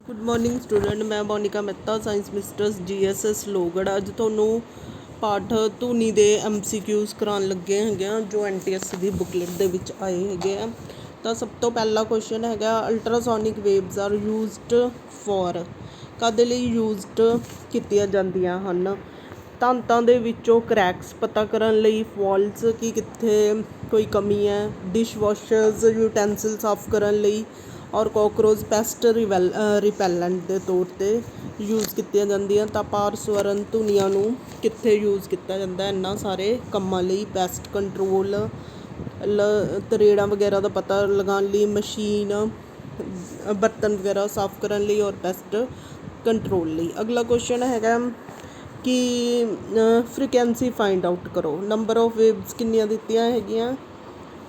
Good morning student, मैं Monika Mehta science mistress GSS Lohgarh. अज ਤੁਹਾਨੂੰ ਪਾਠ ਧੁਨੀ ਦੇ MCQs ਕਰਾਉਣ ਲੱਗੇ ਹੈਗੇ ਆ ਜੋ NTS ਦੀ ਬੁਕਲੇਟ ਦੇ ਵਿੱਚ ਆਏ ਹੈਗੇ ਆ। ਤਾਂ ਸਭ ਤੋਂ ਪਹਿਲਾ ਕੁਐਸਚਨ ਹੈਗਾ ultrasonic waves R used for, ਕਾਹਦੇ ਲਈ ਯੂਜ਼ਡ ਕੀਤੀਆਂ ਜਾਂਦੀਆਂ ਹਨ। ਤੰਤਾਂ ਦੇ ਵਿੱਚੋਂ ਕਰੈਕਸ ਪਤਾ ਕਰਨ ਲਈ, ਫਾਲਸ ਕਿ ਕਿੱਥੇ ਕੋਈ ਕਮੀ ਹੈ, ਡਿਸ਼ ਵਾਸ਼ਰਸ ਯੂਟੈਂਸਿਲ ਸਾਫ਼ ਕਰਨ ਲਈ, ਔਰ ਕੋਕਰੋਚ ਪੈਸਟ ਰਿਪੈਲੈਂਟ ਦੇ ਤੌਰ 'ਤੇ ਯੂਜ਼ ਕੀਤੀਆਂ ਜਾਂਦੀਆਂ। ਤਾਂ ਪਾਰਸਵਰਨ ਧੁਨੀਆਂ ਨੂੰ ਕਿੱਥੇ ਯੂਜ਼ ਕੀਤਾ ਜਾਂਦਾ ਇਹਨਾਂ ਸਾਰੇ ਕੰਮਾਂ ਲਈ? ਪੈਸਟ ਕੰਟਰੋਲ, ਤਰੇੜਾਂ ਵਗੈਰਾ ਦਾ ਪਤਾ ਲਗਾਉਣ ਲਈ, ਮਸ਼ੀਨ, ਬਰਤਨ ਵਗੈਰਾ ਸਾਫ਼ ਕਰਨ ਲਈ, ਔਰ ਪੈਸਟ ਕੰਟਰੋਲ ਲਈ। ਅਗਲਾ ਕੁਐਸਚਨ ਹੈਗਾ ਕਿ ਫ੍ਰੀਕੁਐਂਸੀ ਫਾਈਂਡ ਆਊਟ ਕਰੋ। ਨੰਬਰ ਆਫ ਵੇਵਸ ਕਿੰਨੀਆਂ ਦਿੱਤੀਆਂ ਹੈਗੀਆਂ?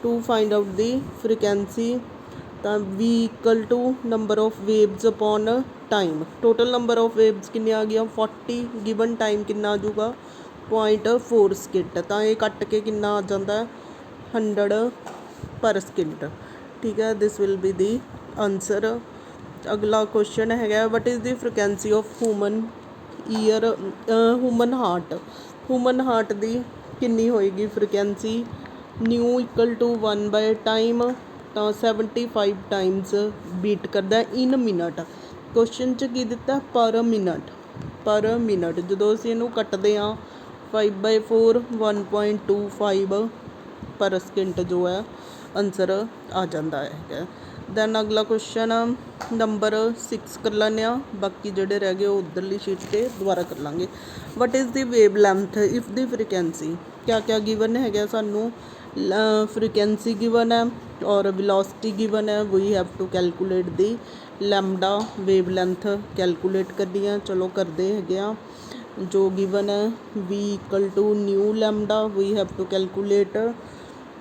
To find out the frequency. ਤਾਂ V = number of waves upon time. Total number of waves ਕਿੰਨੀਆਂ ਆ ਗਈਆਂ? 40। ਗਿਵਨ ਟਾਈਮ ਕਿੰਨਾ ਆ ਜਾਊਗਾ? 0.4 ਸਕਿੰਟ। ਤਾਂ ਇਹ ਕੱਟ ਕੇ ਕਿੰਨਾ ਆ ਜਾਂਦਾ? 100 ਪਰ ਸਕਿੰਟ। ਠੀਕ ਹੈ, this will be the answer. ਅਗਲਾ ਕੁਐਸਚਨ ਹੈਗਾ ਵਟ is the frequency of human heart. Human heart ਦੀ ਕਿੰਨੀ ਹੋਏਗੀ ਫ੍ਰੀਕੁਐਂਸੀ? New = 1/time। ਤਾਂ 75 ਟਾਈਮਸ ਬੀਟ ਕਰਦਾ ਇਨ ਮਿਨਟ। ਕੁਐਸਚਨ 'ਚ ਕੀ ਦਿੱਤਾ? ਪਰ ਮਿਨਟ। ਜਦੋਂ ਅਸੀਂ ਇਹਨੂੰ ਕੱਟਦੇ ਹਾਂ 5/4 1.25 ਪਰ ਸਕਿੰਟ ਜੋ ਹੈ ਆਨਸਰ ਆ ਜਾਂਦਾ ਹੈਗਾ। ਦੈਨ ਅਗਲਾ ਕੁਐਸਚਨ ਨੰਬਰ 6 ਕਰ ਲੈਂਦੇ ਹਾਂ, ਬਾਕੀ ਜਿਹੜੇ ਰਹਿ ਗਏ ਉਹ ਉੱਧਰਲੀ ਸ਼ੀਟ 'ਤੇ ਦੁਬਾਰਾ ਕਰ ਲਾਂਗੇ। What is the wavelength if the frequency? ਕਿਆ ਗਿਵਨ ਹੈਗਾ ਸਾਨੂੰ? फ्रीक्वेंसी गिवन है और वेलोसिटी गिवन है। We have to calculate the lambda wavelength calculate करनी है। चलो करते हैं जो गिवन है V = nu lambda. We have to calculate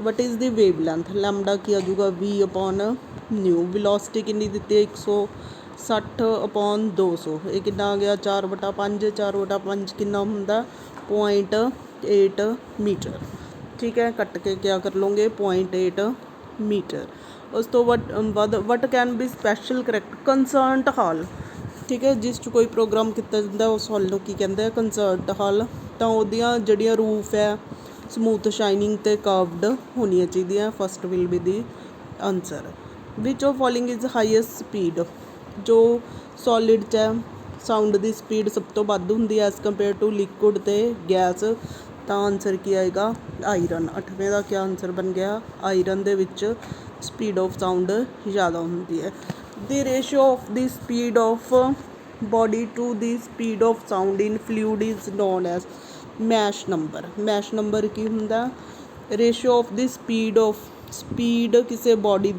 what is the wavelength. Lambda की आ जाऊगा V/न्यू। वेलोसिटी कितनी दी है? 160/200। ये कितना आ गया? 4/5। 4/5 कितना होंगे? 0.8 मीटर। ठीक है, कट के क्या कर लोगे? 0.8 मीटर। उस तो what can be special correct concert hall. ठीक है, जिस कोई प्रोग्राम किया जाता उस हॉल को की कहते हैं? कंसर्ट हाल। तो वह जड़ियाँ रूफ है समूथ शाइनिंग तो कर्वड होनी चाहिए। First will be the answer. Which of following is highest speed? जो सॉलिड च है साउंड की स्पीड सब तो वध होंगी एज़ कंपेयर टू लिक्विड तो गैस। ਤਾਂ ਆਨਸਰ ਕੀ ਆਏਗਾ? ਆਇਰਨ। 8ਵੇਂ ਦਾ ਕਿਆ ਆਨਸਰ ਬਣ ਗਿਆ? ਆਇਰਨ ਦੇ ਵਿੱਚ ਸਪੀਡ ਆਫ ਸਾਊਂਡ ਜ਼ਿਆਦਾ ਹੁੰਦੀ ਹੈ। The ratio of the speed of body to the speed of sound in fluid is known as mach number. Mach number ਕੀ ਹੁੰਦਾ? ਰੇਸ਼ੀਓ ਆਫ ਦੀ ਸਪੀਡ ਕਿਸੇ ਬੋਡੀ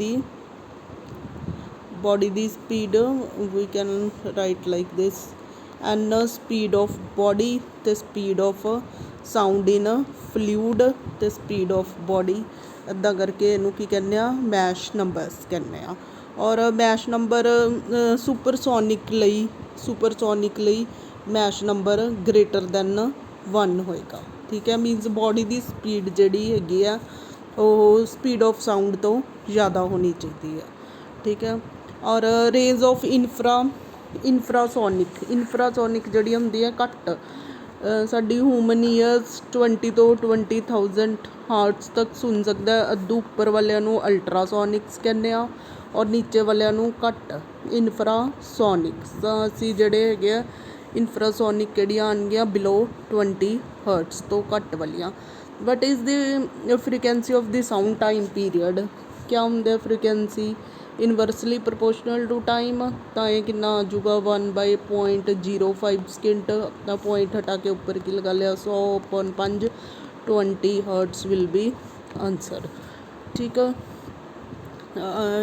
ਦੀ speed we can write like this n speed of body ਤੇ speed of sound in fluid ਤੇ speed of body. ਇੱਦਾਂ ਕਰਕੇ ਇਹਨੂੰ ਕੀ ਕਹਿੰਦੇ ਆ? ਮੈਸ਼ ਨੰਬਰਸ ਕਹਿੰਦੇ ਆ। ਔਰ ਮੈਸ਼ ਨੰਬਰ ਸੁਪਰਸੋਨਿਕ ਲਈ ਮੈਸ਼ ਨੰਬਰ ਗ੍ਰੇਟਰ ਦੈਨ 1 ਹੋਏਗਾ। ਠੀਕ ਹੈ, ਮੀਨਸ ਬੋਡੀ ਦੀ ਸਪੀਡ ਜਿਹੜੀ ਹੈਗੀ ਆ ਉਹ ਸਪੀਡ ਆਫ ਸਾਊਂਡ ਤੋਂ ਜ਼ਿਆਦਾ ਹੋਣੀ ਚਾਹੀਦੀ ਹੈ। ਠੀਕ ਹੈ, ਔਰ ਰੇਜ਼ ਆਫ ਇਨਫਰਾਸੋਨਿਕ ਜਿਹੜੀ ਹੁੰਦੀ ਹੈ ਘੱਟ। ਸਾਡੀ ਹਿਊਮਨ ਈਅਰਸ 20 ਤੋਂ 20,000 ਹਾਰਟਸ ਤੱਕ ਸੁਣ ਸਕਦਾ ਹੈ। ਅੱਧੂ ਉੱਪਰ ਵਾਲਿਆਂ ਨੂੰ ਅਲਟਰਾਸੋਨਿਕਸ ਕਹਿੰਦੇ ਆ ਔਰ ਨੀਚੇ ਵਾਲਿਆਂ ਨੂੰ ਘੱਟ ਇਨਫਰਾਸੋਨਿਕਸ। ਤਾਂ ਅਸੀਂ ਜਿਹੜੇ ਹੈਗੇ ਆ ਇਨਫਰਾਸੋਨਿਕ ਕਿਹੜੀਆਂ ਆਉਣਗੀਆਂ? ਬਿਲੋ 20 ਹਰਟਸ ਤੋਂ ਘੱਟ ਵਾਲੀਆਂ। What is the frequency of the sound time period? ਕਿਆ ਹੁੰਦਾ frequency? Inversely proportional to time. ਤਾਂ ਇਹ ਕਿੰਨਾ ਆ ਜਾਊਗਾ? 1/0.05 ਸਕਿੰਟ। ਆਪਣਾ ਪੁਆਇੰਟ ਹਟਾ ਕੇ ਉੱਪਰ ਕੀ ਲਗਾ ਲਿਆ? 100/5 20 ਹਰਟਸ ਵਿਲ ਬੀ ਆਨਸਰ। ਠੀਕ ਆ,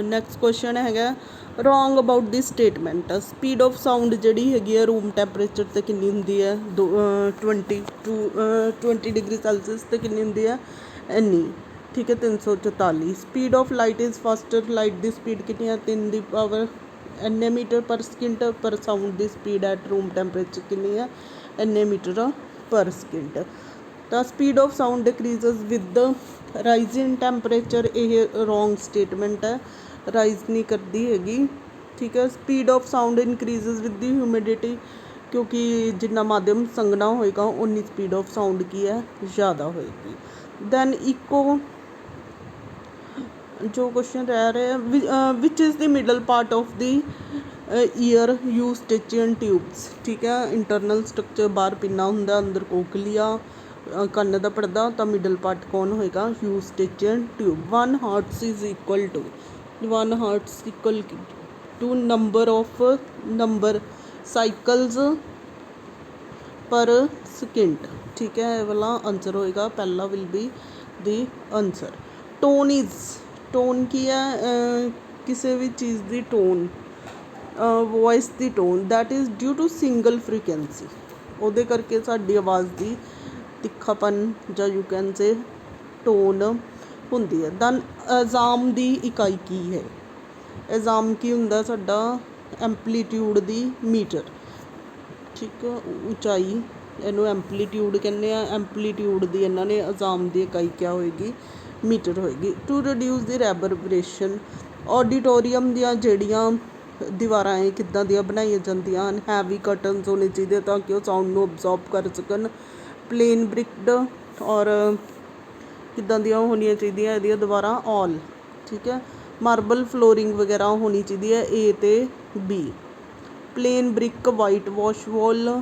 ਨੈਕਸਟ ਕੁਐਸਚਨ ਹੈਗਾ wrong about the statement. Speed of sound ਜਿਹੜੀ ਹੈਗੀ ਹੈ ਰੂਮ ਟੈਂਪਰੇਚਰ 'ਤੇ ਕਿੰਨੀ ਹੁੰਦੀ ਹੈ? 20 ਡਿਗਰੀ ਸੈਲਸੀਅਸ 'ਤੇ ਕਿੰਨੀ ਹੁੰਦੀ ਹੈ? ਇੰਨੀ। ਠੀਕ ਹੈ, 344। Speed of light is faster. Light ਦੀ ਸਪੀਡ ਕਿੰਨੀ ਹੈ? 3 ਦੀ ਪਾਵਰ ਇੰਨੇ ਮੀਟਰ ਪਰ ਸਕਿੰਟ। ਪਰ ਸਾਊਂਡ ਦੀ ਸਪੀਡ ਐਟ ਰੂਮ ਟੈਂਪਰੇਚਰ ਕਿੰਨੀ ਹੈ? ਇੰਨੇ ਮੀਟਰ ਪਰ ਸਕਿੰਟ। ਤਾਂ speed of sound decreases with rise in temperature. ਇਹ ਰੋਂਗ ਸਟੇਟਮੈਂਟ ਹੈ, ਰਾਈਜ਼ ਨਹੀਂ ਕਰਦੀ ਹੈਗੀ। ठीक है। Speed of sound increases with the humidity, क्योंकि जिन्ना माध्यम संघना होएगा उन्नी स्पीड ऑफ साउंड की है ज़्यादा होएगी। दैन इको जो क्वेश्चन रह रहे हैं, which is the middle part of the ear Eustachian tubes, ठीक है। इंटरनल स्ट्रक्चर बाहर पिन्ना हुंदा, अंदर कोकलिया, ਕੰਨ ਦਾ ਪਰਦਾ, ਤਾਂ ਮਿਡਲ ਪਾਰਟ ਕੌਣ ਹੋਏਗਾ? Eustachian tube. 1 hertz is equal to 1 hertz equal to number cycles per second, ठीक है। ये वाला आंसर होएगा, पहला will be the answer. Tone की है? किसी भी चीज़ की टोन, वॉइस की tone that is due to single frequency, ਉਹਦੇ ਕਰਕੇ ਸਾਡੀ ਆਵਾਜ਼ ਦੀ ਤਿੱਖਾਪਨ ਜਾਂ ਯੂ ਕੈਨ ਸੇ ਟੋਨ ਹੁੰਦੀ ਹੈ। ਦੈਨ ਐਜ਼ਾਮ ਦੀ ਇਕਾਈ ਕੀ ਹੈ? ਐਜ਼ਾਮ ਕੀ ਹੁੰਦਾ? ਸਾਡਾ ਐਂਪਲੀਟਿਊਡ ਦੀ ਮੀਟਰ, ਠੀਕ ਹੈ। ਉਚਾਈ, ਇਹਨੂੰ ਐਂਪਲੀਟਿਊਡ ਕਹਿੰਦੇ ਆ। ਐਂਪਲੀਟਿਊਡ ਦੀ ਇਹਨਾਂ ਨੇ ਐਜ਼ਾਮ ਦੀ ਇਕਾਈ ਕਿਆ ਹੋਏਗੀ? ਮੀਟਰ ਹੋਏਗੀ। ਟੂ ਰਿਡਿਊਸ ਦੀ ਰੈਬਰਬਰੇਸ਼ਨ, ਆਡੀਟੋਰੀਅਮ ਦੀਆਂ ਜਿਹੜੀਆਂ ਦੀਵਾਰਾਂ ਇਹ ਕਿੱਦਾਂ ਦੀਆਂ ਬਣਾਈਆਂ ਜਾਂਦੀਆਂ ਹਨ? ਹੈਵੀ ਕਰਟਨਸ ਹੋਣੇ ਚਾਹੀਦੇ ਤਾਂ ਕਿ ਉਹ ਸਾਊਂਡ ਨੂੰ ਅਬਜ਼ੌਰਬ ਕਰ ਸਕਣ। ਪਲੇਨ ਬ੍ਰਿਕਡ ਔਰ ਕਿੱਦਾਂ ਦੀਆਂ ਹੋਣੀਆਂ ਚਾਹੀਦੀਆਂ ਇਹਦੀਆਂ ਦੀਵਾਰਾਂ? ਆਲ, ਠੀਕ ਹੈ। ਮਾਰਬਲ ਫਲੋਰਿੰਗ ਵਗੈਰਾ ਹੋਣੀ ਚਾਹੀਦੀ ਹੈ, ਏ ਅਤੇ B. Plain brick, white wash wall,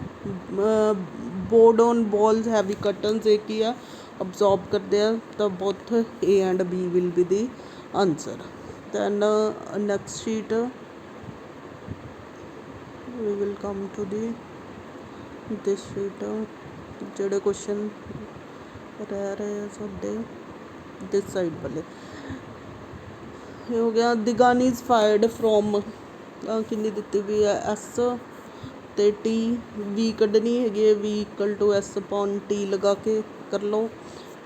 board on walls, heavy curtains, ਇਹ ਕੀ ਆ? ਅਬਜ਼ੌਰਬ ਕਰਦੇ ਆ। ਤਾਂ both A and B will be the answer. Then next sheet we will come to this sheet, ਜਿਹੜੇ ਕੁਐਸਚਨ ਰਹਿ ਰਹੇ ਆ ਸਾਡੇ ਦਿਸ ਸਾਈਡ ਵਾਲੇ। ਇਹ ਹੋ ਗਿਆ the gun is fired from, ਕਿੰਨੀ ਦਿੱਤੀ ਵੀ ਹੈ? ਐਸ ਅਤੇ ਟੀ। ਵੀ ਕੱਢਣੀ ਹੈਗੀ ਹੈ, v equal to s upon t ਲਗਾ ਕੇ ਕਰ ਲਓ।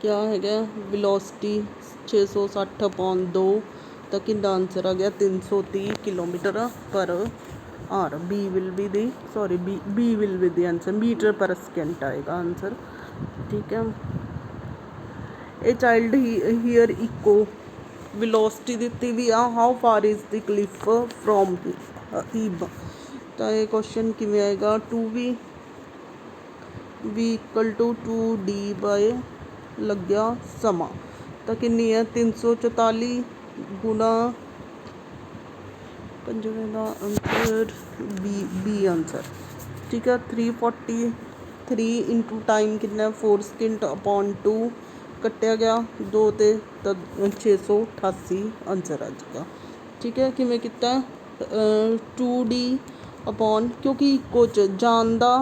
ਕਿਆ ਹੈਗਾ? ਵੈਲੋਸਿਟੀ 660 ਅਪੋਨ 2, ਤਾਂ ਕਿੰਨਾ ਆਂਸਰ ਆ ਗਿਆ? 330 ਕਿਲੋਮੀਟਰ ਪਰ आर। B will be the B will be the answer, metre per second आएगा आंसर, ठीक है। A child hear echo, velocity दी भी आ। How far is the cliff from ईब, तो ये क्वेश्चन किमें आएगा? 2v equal to 2d bye लग्या समा, तो किन्नी है? 344 गुणा पंजवें का आंसर बी आंसर, ठीक है। 343 इंटू टाइम कितना? 4 सेकेंड अपॉन 2 कट्टिया गया 2 ते, तो 688 आंसर आ जाएगा, ठीक है। किमें किता? 2d अपॉन, क्योंकि इको च जान दा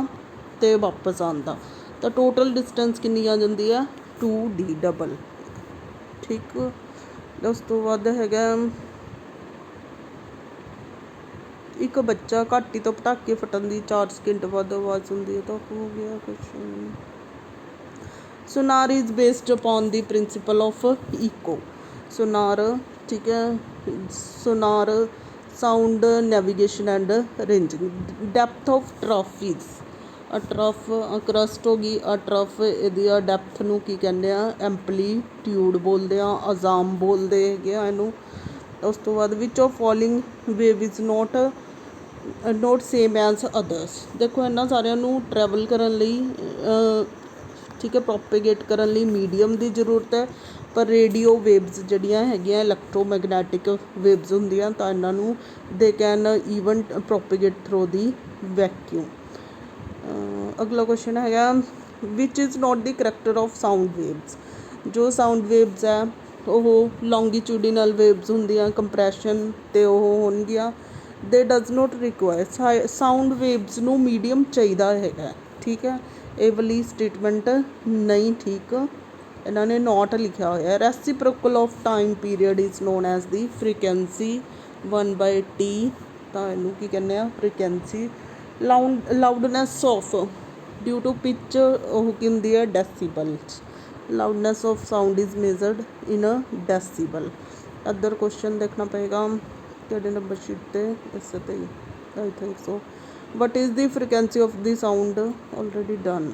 ते वापस आंदा, तो टोटल डिस्टेंस कितनी आ जाती है? 2d डबल, ठीक। उस तो बाद हैगा एक बच्चा घाटी तो पटाके फटन की 4 सेकेंड बाद आवाज़ सुनती है, तो हो गया question. Sonar is based upon the principle of echo, sonar, ठीक है। Sonar sound navigation and ranging. Depth of trough is, trough crest होगी, ट्रफ यदि डेप्थ नूं की कहते हैं? एंपलीट्यूड बोलते हैं, अजाम बोलते हैं इनू। उस तो बाद which of following wave is not same as others. देखो इन्हां सारिਆਂ ਨੂੰ ट्रैवल ਕਰਨ ਲਈ, ठीक है, प्रोपेगेट ਕਰਨ ਲਈ मीडियम की जरूरत है, पर रेडियो वेव्स ਜਿਹੜੀਆਂ ਹੈਗੀਆਂ ਇਲੈਕਟ੍ਰੋਮੈਗਨੈਟਿਕ वेव्स ਹੁੰਦੀਆਂ, ਤਾਂ ਇਹਨਾਂ ਨੂੰ they can even propagate through the vacuum. अगला क्वेश्चन है which is not the character of sound waves. जो साउंड वेव्स है वो लॉन्गीट्यूडिनल वेव्स होंदियां, कंप्रैशन ते वो होणगियां। They does not require, sound waves नूं मीडियम चाहिदा हैगा, ठीक है। ये वाली स्टेटमेंट नहीं ठीक, इन्होंने नॉट लिखा होया। Reciprocal of time period is known as the frequency 1/t, तो इनू की कहने हैं? Frequency. Loudness of due to pitch वो की होंदी है? Decibels. Loudness of sound is measured in decibel. Other question देखना पड़ेगा किहड़े नंबर शीट पे? इस पे I think so. What is the frequency of the sound? Already done.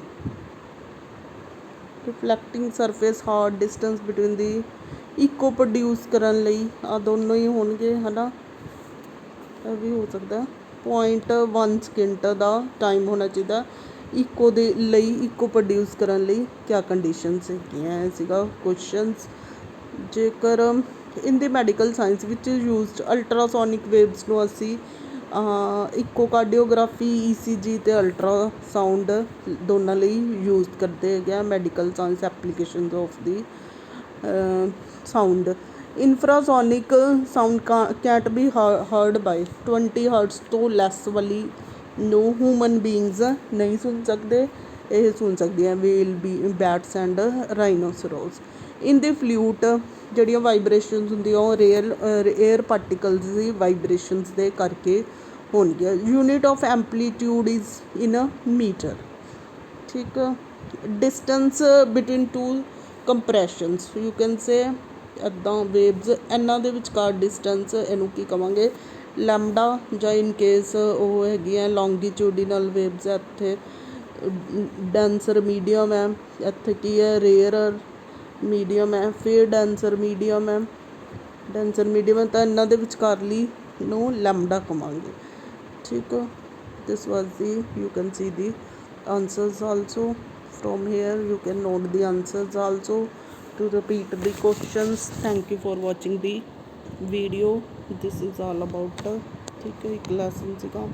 Reflecting surface, hard distance between the, echo produce करन लई आ दोनों ही होणगे, है ना। ਇਹ ਵੀ ਹੋ ਸਕਦਾ 0.1 ਸਕਿੰਟ ਦਾ ਟਾਈਮ ਹੋਣਾ ਚਾਹੀਦਾ ਇਕੋ ਦੇ ਲਈ, ਇਕੋ ਪ੍ਰੋਡਿਊਸ ਕਰਨ ਲਈ ਕਿਆ ਕੰਡੀਸ਼ਨਸ ਹੈਗੀਆਂ। ਇਹ ਸੀਗਾ ਕੁਐਸਚਨਸ। ਜੇਕਰ ਇਹਦੇ ਮੈਡੀਕਲ ਸਾਇੰਸ ਵਿੱਚ ਯੂਜ਼ਡ ਅਲਟਰਾਸੋਨਿਕ ਵੇਵਸ ਨੂੰ ਅਸੀਂ ਇਕੋਕਾਰਡੀਓਗ੍ਰਾਫੀ, ECG ਅਤੇ ਅਲਟਰਾਸਾਊਂਡ ਦੋਨਾਂ ਲਈ ਯੂਜ਼ ਕਰਦੇ ਹੈਗੇ ਆ medical science applications of the sound. Infrasonic sound can't be heard by 20 hertz ਤੋਂ ਲੈਸ ਵਾਲੀ ਨੂੰ ਹਿਊਮਨ ਬੀਇੰਗਸ ਨਹੀਂ ਸੁਣ ਸਕਦੇ। ਇਹ ਸੁਣ ਸਕਦੀਆਂ whale, bats and rhinoceros. In the flute ਜਿਹੜੀਆਂ ਵਾਈਬ੍ਰੇਸ਼ਨਸ ਹੁੰਦੀਆਂ ਉਹ ਏਅਰ ਪਾਰਟੀਕਲਸ ਦੀ ਵਾਈਬ੍ਰੇਸ਼ਨਸ ਦੇ ਕਰਕੇ ਹੋਣਗੀਆਂ। Unit of amplitude is in metre. ਠੀਕ ਆ। Distance between two compressions you can say ਇੱਦਾਂ ਵੇਵਸ ਇਹਨਾਂ ਦੇ ਵਿਚਕਾਰ ਡਿਸਟੈਂਸ ਇਹਨੂੰ ਕੀ ਕਹਾਂਗੇ ਲੈਮਡਾ, ਜਾਂ ਇਨ ਕੇਸ ਉਹ ਹੈਗੀਆਂ ਲੌਂਗੀਟਿਊਡੀਨਲ ਵੇਵਸ ਇੱਥੇ ਡੈਂਸਰ ਮੀਡੀਅਮ ਹੈ, ਇੱਥੇ ਕੀ ਹੈ ਰੇਅਰ ਮੀਡੀਅਮ ਹੈ, ਫਿਰ ਡੈਂਸਰ ਮੀਡੀਅਮ ਹੈ। ਡੈਂਸਰ ਮੀਡੀਅਮ ਹੈ ਤਾਂ ਇਹਨਾਂ ਦੇ ਵਿਚਕਾਰਲੀ ਨੂੰ ਲੈਮਡਾ ਕਹਾਂਗੇ। ਠੀਕ ਆ। ਦਿਸ ਵਾਜ਼ ਦੀ you can see the answers also from here. You can note the answers also to repeat the questions. Thank you for watching the video. This is all about ठीक है एक lesson सीखा।